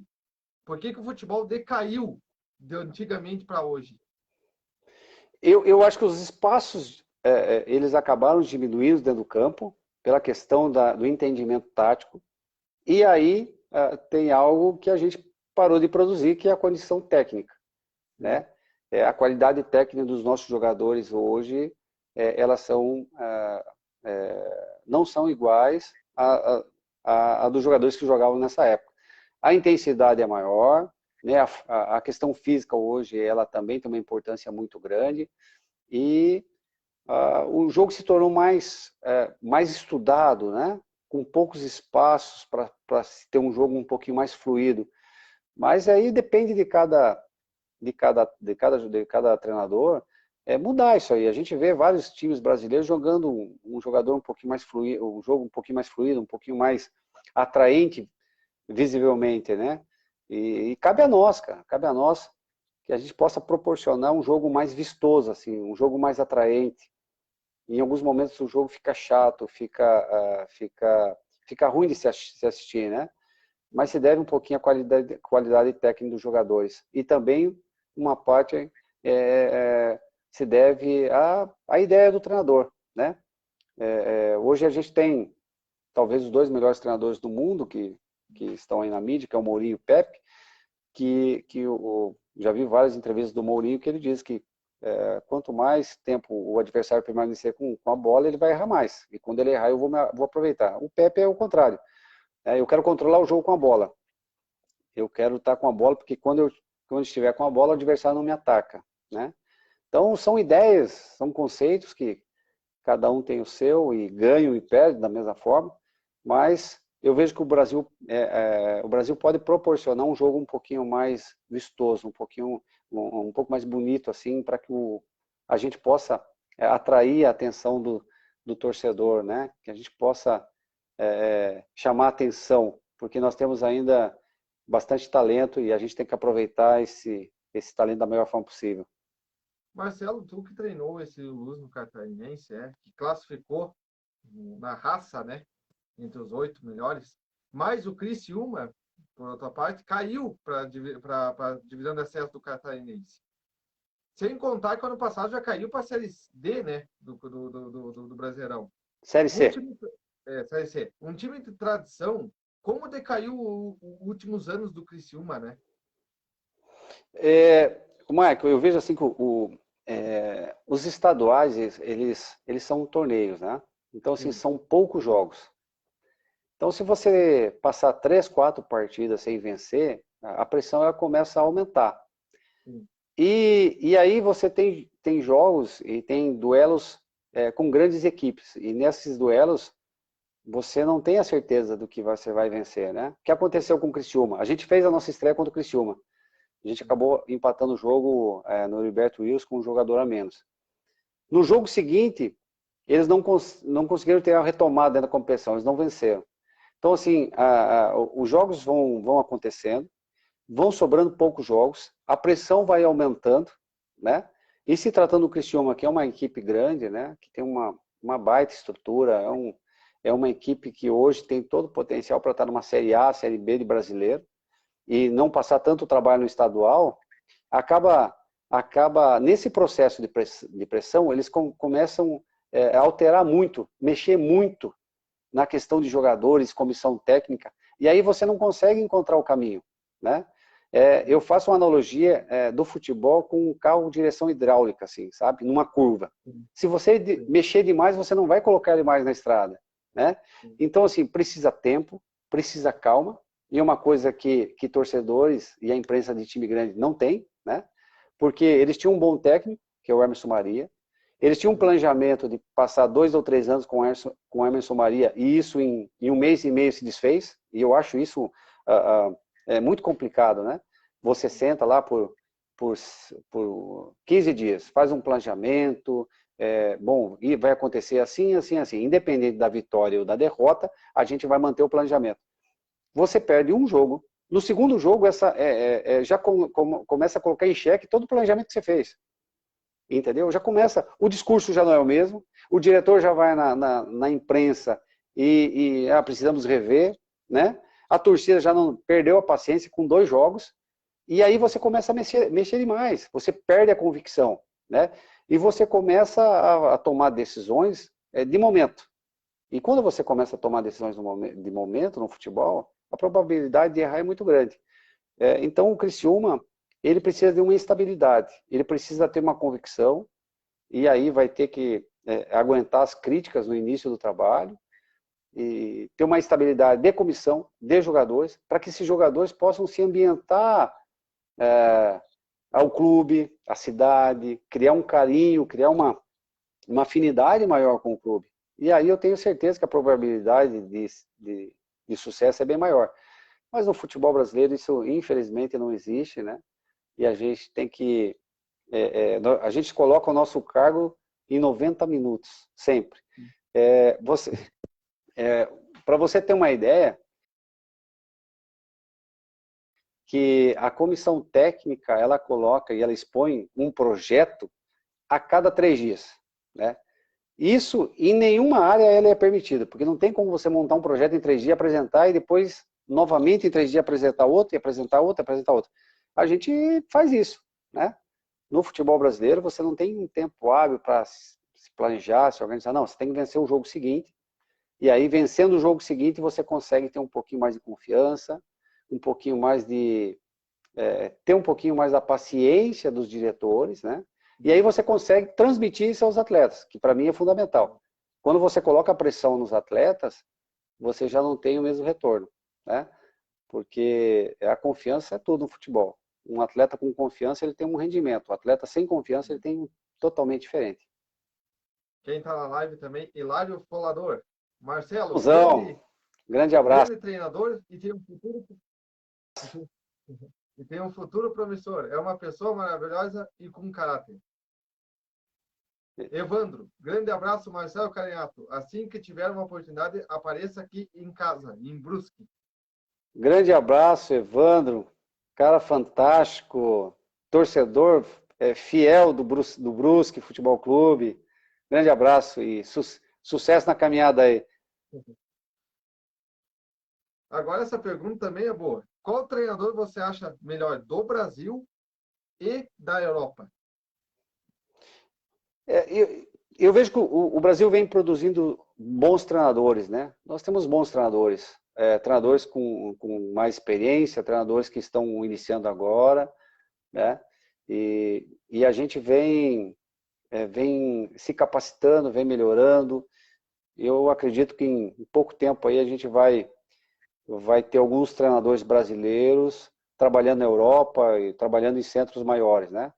Por que o futebol decaiu de antigamente para hoje? Eu acho que os espaços, eles acabaram diminuindo dentro do campo, pela questão do entendimento tático, e aí tem algo que a gente parou de produzir, que é a condição técnica, né? A qualidade técnica dos nossos jogadores hoje, elas não são iguais a dos jogadores que jogavam nessa época. A intensidade é maior, né? A questão física hoje, ela também tem uma importância muito grande, e o jogo se tornou mais estudado, né? Com poucos espaços para ter um jogo um pouquinho mais fluido. Mas aí depende de cada treinador mudar isso aí. A gente vê vários times brasileiros jogando um jogador um pouquinho mais fluido, um jogo um pouquinho mais fluido, um pouquinho mais atraente visivelmente, né? E cabe a nós, cara, cabe a nós que a gente possa proporcionar um jogo mais vistoso, assim, um jogo mais atraente. Em alguns momentos o jogo fica chato, fica ruim de se assistir, né? Mas se deve um pouquinho à qualidade técnica dos jogadores. E também uma parte se deve à ideia do treinador, né? Hoje a gente tem talvez os dois melhores treinadores do mundo que estão aí na mídia, que é o Mourinho e o Pepe, já vi várias entrevistas do Mourinho que ele diz que quanto mais tempo o adversário permanecer com a bola, ele vai errar mais. E quando ele errar, eu vou aproveitar. O Pepe é o contrário. Eu quero controlar o jogo com a bola. Eu quero estar com a bola, porque quando estiver com a bola, o adversário não me ataca, né? Então, são ideias, são conceitos que cada um tem o seu e ganham e perdem da mesma forma, mas eu vejo que o Brasil pode proporcionar um jogo um pouquinho mais vistoso, um pouco mais bonito, assim, para que a gente possa atrair a atenção do torcedor, né? Que a gente possa chamar a atenção, porque nós temos ainda bastante talento e a gente tem que aproveitar esse talento da melhor forma possível. Marcelo, tu que treinou esse Luz no Catarinense, que classificou na raça, né, entre os 8 melhores, mas o Criciúma, por outra parte, caiu para a divisão de acesso do Catarinense. Sem contar que o ano passado já caiu para a Série D, né, do Brasileirão. Série C. Série C. Um time de tradição como decaiu os últimos anos do Criciúma, né? Michael, eu vejo assim que os estaduais, eles são torneios, né? Então, assim, Sim, são poucos jogos. Então, se você passar 3, 4 partidas sem vencer, a pressão ela começa a aumentar. sim, E aí você tem jogos e tem duelos com grandes equipes. E nesses duelos, você não tem a certeza do que você vai vencer, né? O que aconteceu com o Criciúma? A gente fez a nossa estreia contra o Criciúma. A gente acabou empatando o jogo no Heriberto Wilson com um jogador a menos. No jogo seguinte, eles não conseguiram ter a retomada da competição, eles não venceram. Então, assim, os jogos vão acontecendo, vão sobrando poucos jogos, a pressão vai aumentando, né? E se tratando do Criciúma, que é uma equipe grande, né? Que tem uma baita estrutura, é uma equipe que hoje tem todo o potencial para estar numa Série A, Série B de brasileiro, e não passar tanto trabalho no estadual, acaba nesse processo de pressão, eles começam a alterar muito, mexer muito na questão de jogadores, comissão técnica, e aí você não consegue encontrar o caminho, né? Eu faço uma analogia do futebol com um carro de direção hidráulica, assim, sabe? Numa curva. sim, Se você sim, mexer demais, você não vai colocar ele mais na estrada, né? sim. Então, assim, precisa tempo, precisa calma, e é uma coisa que torcedores e a imprensa de time grande não tem, né? Porque eles tinham um bom técnico, que é o Emerson Maria, eles tinham um planejamento de passar 2 ou 3 anos com o Emerson Maria, e isso em 1 mês e meio se desfez, e eu acho isso muito complicado, né? Você senta lá por 15 dias, faz um planejamento, bom, e vai acontecer assim, assim, assim. Independente da vitória ou da derrota, a gente vai manter o planejamento. Você perde um jogo, no segundo jogo já começa a colocar em xeque todo o planejamento que você fez. Entendeu? Já começa, o discurso já não é o mesmo, o diretor já vai na imprensa e precisamos rever, né? A torcida já não perdeu a paciência com 2 jogos, e aí você começa a mexer demais, você perde a convicção, né? E você começa a tomar decisões de momento. E quando você começa a tomar decisões de momento no futebol, a probabilidade de errar é muito grande. Então o Criciúma, ele precisa de uma estabilidade, ele precisa ter uma convicção, e aí vai ter que aguentar as críticas no início do trabalho, e ter uma estabilidade de comissão, de jogadores, para que esses jogadores possam se ambientar ao clube, à cidade, criar um carinho, criar uma afinidade maior com o clube. E aí eu tenho certeza que a probabilidade de sucesso é bem maior. Mas no futebol brasileiro isso infelizmente não existe, né? E a gente tem que a gente coloca o nosso cargo em 90 minutos, sempre. Para você ter uma ideia, que a comissão técnica, ela coloca e ela expõe um projeto a cada 3 dias, né? Isso, em nenhuma área, ela é permitida, porque não tem como você montar um projeto em 3 dias, apresentar e depois, novamente, em 3 dias, apresentar outro, e apresentar outro, e apresentar outro. A gente faz isso, né? No futebol brasileiro, você não tem um tempo hábil para se planejar, se organizar. Não, você tem que vencer o jogo seguinte. E aí, vencendo o jogo seguinte, você consegue ter um pouquinho mais de confiança, um pouquinho mais ter um pouquinho mais da paciência dos diretores, né? E aí você consegue transmitir isso aos atletas, que para mim é fundamental. Quando você coloca a pressão nos atletas, você já não tem o mesmo retorno, né? Porque a confiança é tudo no futebol. Um atleta com confiança, ele tem um rendimento. O atleta sem confiança, ele tem um totalmente diferente. Quem está na live também, Hilário Folador. Marcelo, Zão, grande abraço. grande treinador e tem um futuro promissor. É uma pessoa maravilhosa e com caráter. Evandro, grande abraço, Marcelo Carinhato. Assim que tiver uma oportunidade, apareça aqui em casa, em Brusque. Grande abraço, Evandro. Cara fantástico, torcedor fiel do Brusque Futebol Clube. Grande abraço e sucesso na caminhada aí. Agora essa pergunta também é boa. Qual treinador você acha melhor do Brasil e da Europa? Eu vejo que o Brasil vem produzindo bons treinadores, né? Nós temos bons treinadores. treinadores com mais experiência, treinadores que estão iniciando agora, né? E a gente vem se capacitando, vem melhorando. Eu acredito que em pouco tempo aí a gente vai ter alguns treinadores brasileiros trabalhando na Europa e trabalhando em centros maiores, né?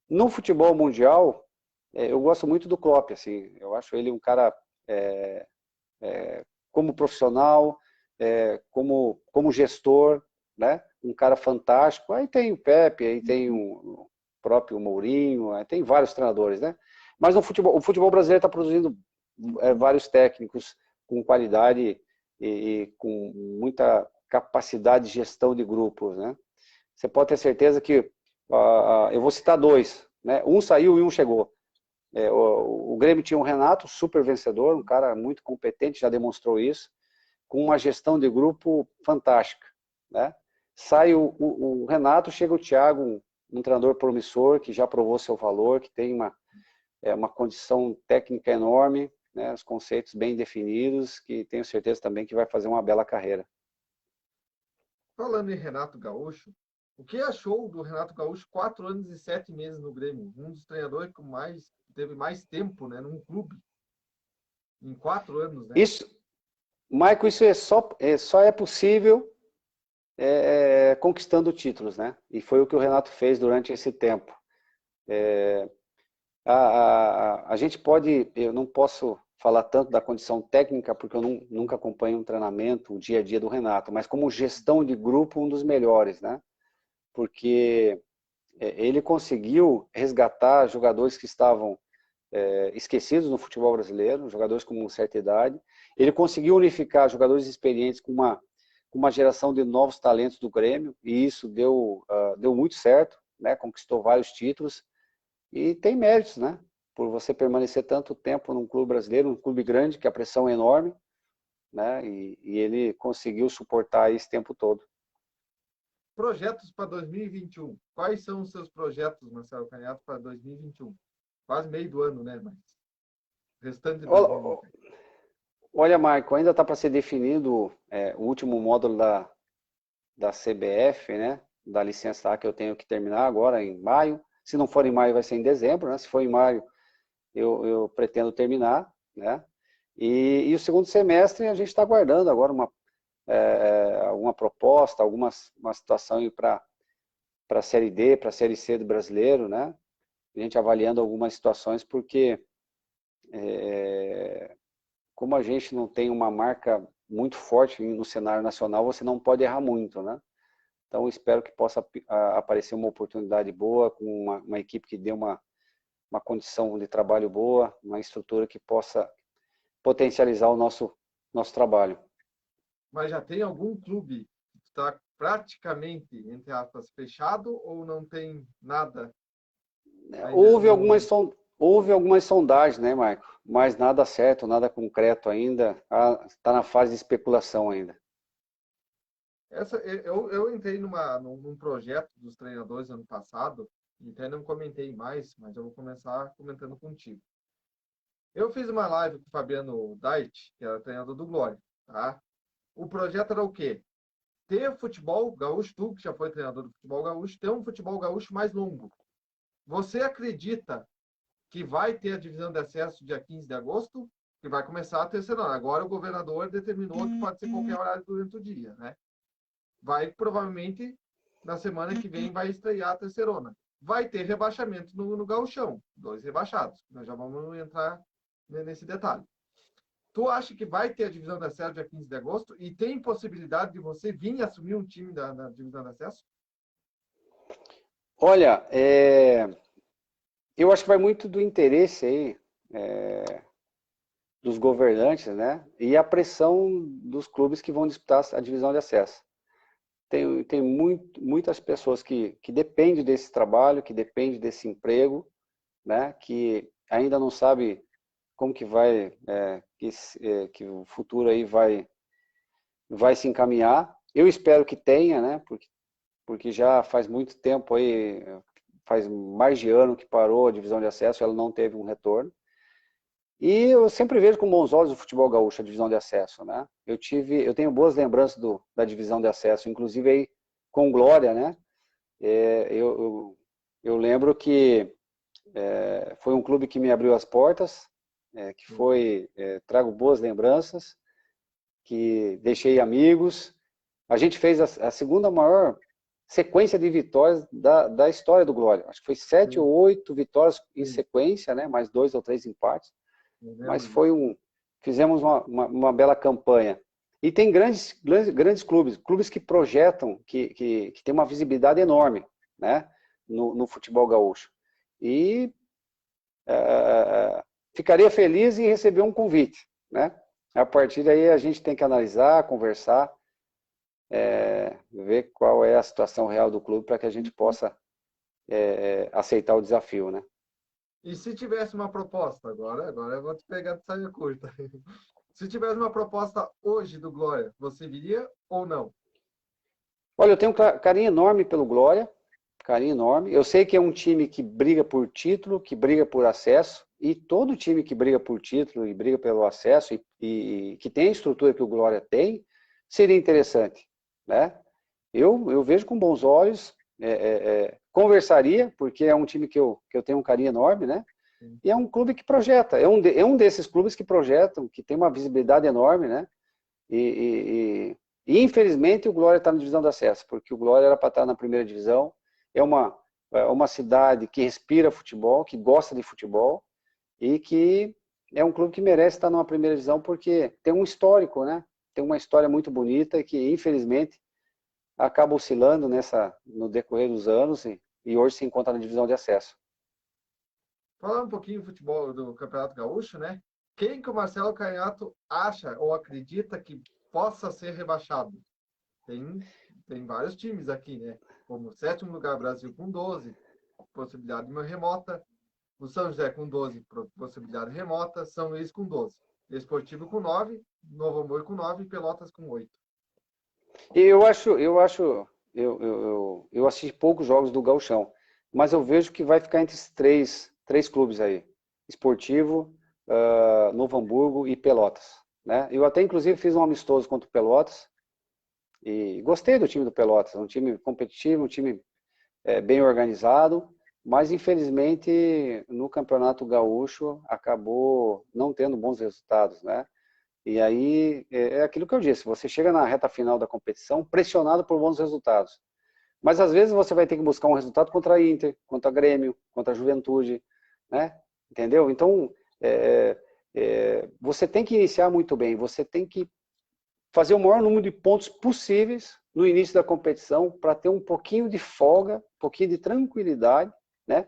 No futebol mundial, eu gosto muito do Klopp, assim, eu acho ele um cara como profissional, como gestor, né? Um cara fantástico. Aí tem o Pepe, aí tem o próprio Mourinho, aí tem vários treinadores, né? Mas o futebol brasileiro está produzindo vários técnicos com qualidade e com muita capacidade de gestão de grupos, né? Você pode ter certeza que eu vou citar dois, né? Um saiu e um chegou. O Grêmio tinha um Renato, super vencedor, um cara muito competente, já demonstrou isso, com uma gestão de grupo fantástica, né? Sai o Renato, chega o Thiago, um treinador promissor, que já provou seu valor, que tem uma condição técnica enorme, né? Os conceitos bem definidos, que tenho certeza também que vai fazer uma bela carreira. Falando em Renato Gaúcho, o que achou do Renato Gaúcho 4 anos e 7 meses no Grêmio? Um dos treinadores que teve mais tempo, né, num clube. Em 4 anos, né? Michael, isso só é possível conquistando títulos, né? E foi o que o Renato fez durante esse tempo. A gente eu não posso falar tanto da condição técnica, porque eu nunca acompanho um treinamento, o dia a dia do Renato, mas como gestão de grupo, um dos melhores, né? Porque ele conseguiu resgatar jogadores que estavam esquecidos no futebol brasileiro, jogadores com uma certa idade. Ele conseguiu unificar jogadores experientes com uma geração de novos talentos do Grêmio, e isso deu muito certo, né? Conquistou vários títulos, e tem méritos, né? Por você permanecer tanto tempo num clube brasileiro, um clube grande, que a pressão é enorme, né? E ele conseguiu suportar esse tempo todo. Projetos para 2021. Quais são os seus projetos, Marcelo Canhato, para 2021? Quase meio do ano, né? Mas restante de 2021. Olha, Marco, ainda está para ser definido o último módulo da CBF, né? Da licença A, que eu tenho que terminar agora em maio. Se não for em maio, vai ser em dezembro, né? Se for em maio, eu pretendo terminar, né? E o segundo semestre a gente está aguardando agora alguma proposta, uma situação para a Série D, para a Série C do brasileiro, né? A gente avaliando algumas situações, porque como a gente não tem uma marca muito forte no cenário nacional, você não pode errar muito, né? Então, espero que possa aparecer uma oportunidade boa, com uma equipe que dê uma condição de trabalho boa, uma estrutura que possa potencializar o nosso trabalho. Mas já tem algum clube que está praticamente, entre aspas, fechado ou não tem nada? Houve algumas sondagens, né, Marco? Mas nada certo, nada concreto ainda. Está na fase de especulação ainda. Eu entrei num projeto dos treinadores ano passado, e até não comentei mais, mas eu vou começar comentando contigo. Eu fiz uma live com o Fabiano Dait, que era treinador do Glória, tá? O projeto era o quê? Ter futebol gaúcho, tu que já foi treinador do futebol gaúcho, ter um futebol gaúcho mais longo. Você acredita que vai ter a divisão de acesso dia 15 de agosto? Que vai começar a terceirona. Agora o governador determinou que pode ser qualquer horário durante o dia, né? Vai, provavelmente, na semana que vem, vai estrear a terceirona. Vai ter rebaixamento no gauchão. 2 rebaixados. Nós já vamos entrar nesse detalhe. Tu acha que vai ter a divisão de acesso dia 15 de agosto e tem possibilidade de você vir assumir um time da divisão de acesso? Olha, eu acho que vai muito do interesse aí dos governantes, né? E a pressão dos clubes que vão disputar a divisão de acesso. Tem muitas pessoas que dependem desse trabalho, que dependem desse emprego, né? Que ainda não sabe como que vai, que o futuro aí vai se encaminhar. Eu espero que tenha, né? Porque já faz muito tempo aí, faz mais de ano que parou a divisão de acesso, ela não teve um retorno. E eu sempre vejo com bons olhos o futebol gaúcho, a divisão de acesso, né? Eu tenho boas lembranças da divisão de acesso, inclusive aí com Glória, né? Eu lembro que foi um clube que me abriu as portas, trago boas lembranças, que deixei amigos. A gente fez a segunda maior sequência de vitórias da história do Glória. Acho que foi 7 ou 8 vitórias em sequência, né? Mais 2 ou 3 empates. Mas fizemos uma bela campanha. E tem grandes clubes que projetam, que tem uma visibilidade enorme, né, no futebol gaúcho. E ficaria feliz em receber um convite, né? A partir daí a gente tem que analisar, conversar, ver qual é a situação real do clube para que a gente possa aceitar o desafio, né? E se tivesse uma proposta, agora eu vou te pegar de saia curta. Se tivesse uma proposta hoje do Glória, você viria ou não? Olha, eu tenho um carinho enorme pelo Glória, carinho enorme. Eu sei que é um time que briga por título, que briga por acesso, e todo time que briga por título e briga pelo acesso e que tem a estrutura que o Glória tem, seria interessante, né? Eu vejo com bons olhos, conversaria, porque é um time que eu tenho um carinho enorme, né? E é um clube que projeta, é um desses clubes que projetam, que tem uma visibilidade enorme, né? E infelizmente o Glória está na divisão de acesso, porque o Glória era para estar na primeira divisão. É uma cidade que respira futebol, que gosta de futebol, e que é um clube que merece estar numa primeira divisão, porque tem um histórico, né? Tem uma história muito bonita e que, infelizmente, acaba oscilando no decorrer dos anos e hoje se encontra na divisão de acesso. Falar um pouquinho do futebol do Campeonato Gaúcho, né? Quem que o Marcelo Canhato acha ou acredita que possa ser rebaixado? Tem vários times aqui, né? Como o 7º lugar Brasil com 12, possibilidade remota. O São José com 12, possibilidade remota. São Luís com 12. Esportivo com 9, Novo Hamburgo com 9 e Pelotas com 8. Eu assisti poucos jogos do Gauchão, mas eu vejo que vai ficar entre esses três clubes aí, Esportivo, Novo Hamburgo e Pelotas, né? Eu até inclusive fiz um amistoso contra o Pelotas e gostei do time do Pelotas, um time competitivo, um time bem organizado, mas infelizmente no Campeonato Gaúcho acabou não tendo bons resultados, né? E aí é aquilo que eu disse, você chega na reta final da competição pressionado por bons resultados. Mas às vezes você vai ter que buscar um resultado contra a Inter, contra a Grêmio, contra a Juventude, né? Entendeu? Então, você tem que iniciar muito bem, você tem que fazer o maior número de pontos possíveis no início da competição para ter um pouquinho de folga, um pouquinho de tranquilidade, né?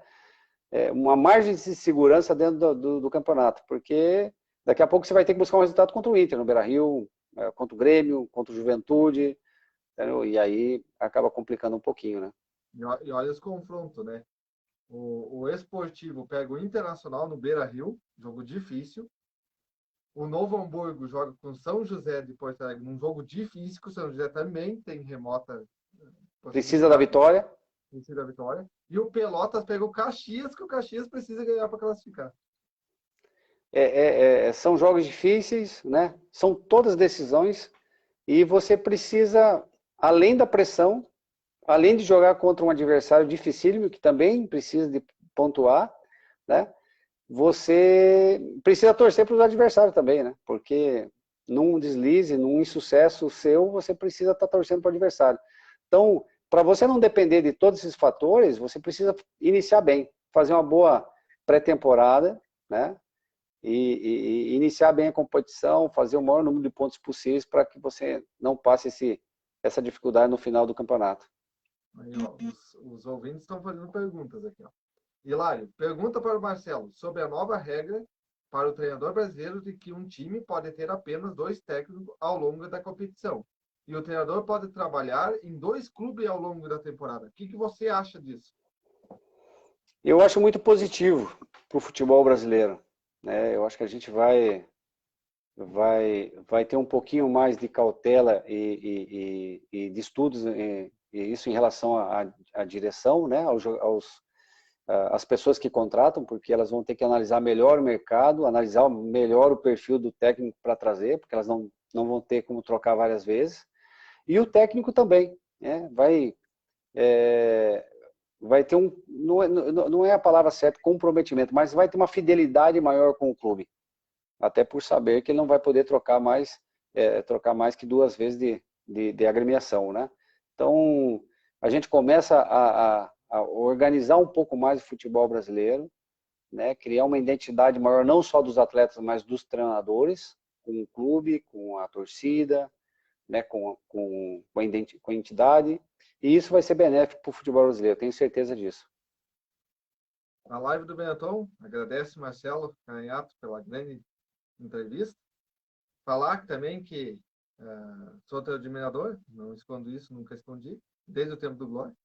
Uma margem de segurança dentro do campeonato, porque daqui a pouco você vai ter que buscar um resultado contra o Inter, no Beira-Rio, contra o Grêmio, contra o Juventude, entendeu? E aí acaba complicando um pouquinho, né? E olha os confrontos, né? O Esportivo pega o Internacional no Beira-Rio, jogo difícil. O Novo Hamburgo joga com São José de Porto Alegre, num jogo difícil, que o São José também tem remota. Precisa da vitória. Precisa da vitória. E o Pelotas pega o Caxias, que o Caxias precisa ganhar para classificar. São jogos difíceis, né? São todas decisões e você precisa, além da pressão, além de jogar contra um adversário dificílimo, que também precisa de pontuar, né? Você precisa torcer para os adversários também, né? Porque num deslize, num insucesso seu, você precisa estar torcendo para o adversário. Então, para você não depender de todos esses fatores, você precisa iniciar bem, fazer uma boa pré-temporada, né? E iniciar bem a competição, fazer o maior número de pontos possíveis para que você não passe essa dificuldade no final do campeonato. Aí, ó, os ouvintes estão fazendo perguntas aqui, ó. Hilário, pergunta para o Marcelo sobre a nova regra para o treinador brasileiro de que um time pode ter apenas 2 técnicos ao longo da competição. E o treinador pode trabalhar em 2 clubes ao longo da temporada. O que você acha disso? Eu acho muito positivo para o futebol brasileiro, né? Eu acho que a gente vai ter um pouquinho mais de cautela e de estudos, e isso em relação à direção, né? as pessoas que contratam, porque elas vão ter que analisar melhor o mercado, analisar melhor o perfil do técnico para trazer, porque elas não vão ter como trocar várias vezes. E o técnico também, né? Vai ter não é a palavra certa, comprometimento, mas vai ter uma fidelidade maior com o clube. Até por saber que ele não vai poder trocar mais que 2 vezes de agremiação, né? Então, a gente começa a organizar um pouco mais o futebol brasileiro, né? Criar uma identidade maior, não só dos atletas, mas dos treinadores, com o clube, com a torcida, né? com a entidade, e isso vai ser benéfico para o futebol brasileiro, tenho certeza disso. A live do Benetton agradece Marcelo Canhato pela grande entrevista. Falar também que sou teu admirador, não escondo isso, nunca escondi, desde o tempo do Glória.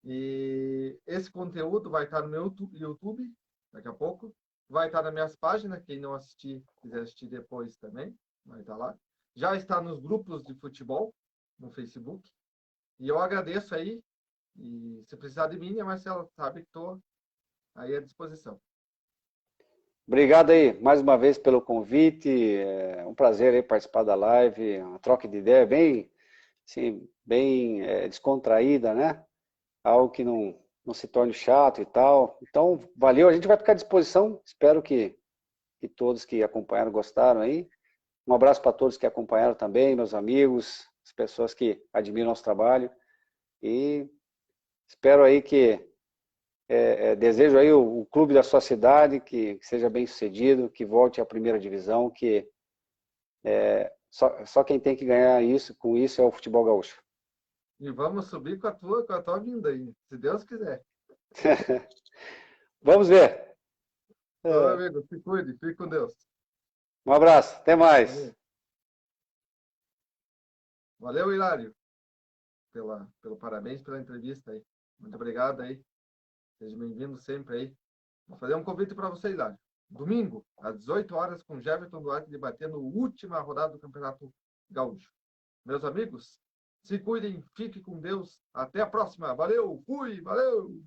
E esse conteúdo vai estar no meu YouTube, daqui a pouco. Vai estar nas minhas páginas, quem não assistir, quiser assistir depois também, vai estar lá. Já está nos grupos de futebol, no Facebook. E eu agradeço aí. E se precisar de mim, a Marcela sabe que estou aí à disposição. Obrigado aí, mais uma vez, pelo convite. É um prazer aí participar da live, uma troca de ideia bem, assim, bem descontraída, né? Algo que não se torne chato e tal. Então, valeu, a gente vai ficar à disposição. Espero que todos que acompanharam gostaram aí. Um abraço para todos que acompanharam também, meus amigos, as pessoas que admiram nosso trabalho. E espero aí que desejo aí o clube da sua cidade que seja bem sucedido, que volte à primeira divisão, que só quem tem que ganhar com isso é o futebol gaúcho. E vamos subir com a tua vinda aí, se Deus quiser. Vamos ver. Então, amigo, se cuide, fique com Deus. Um abraço, até mais. Valeu, Hilário, pelo parabéns pela entrevista aí. Muito obrigado aí. Seja bem-vindo sempre aí. Vou fazer um convite para você, Hilário. Domingo, às 18 horas, com Jefferson Duarte debatendo a última rodada do Campeonato Gaúcho. Meus amigos, se cuidem, fiquem com Deus. Até a próxima. Valeu, fui, valeu!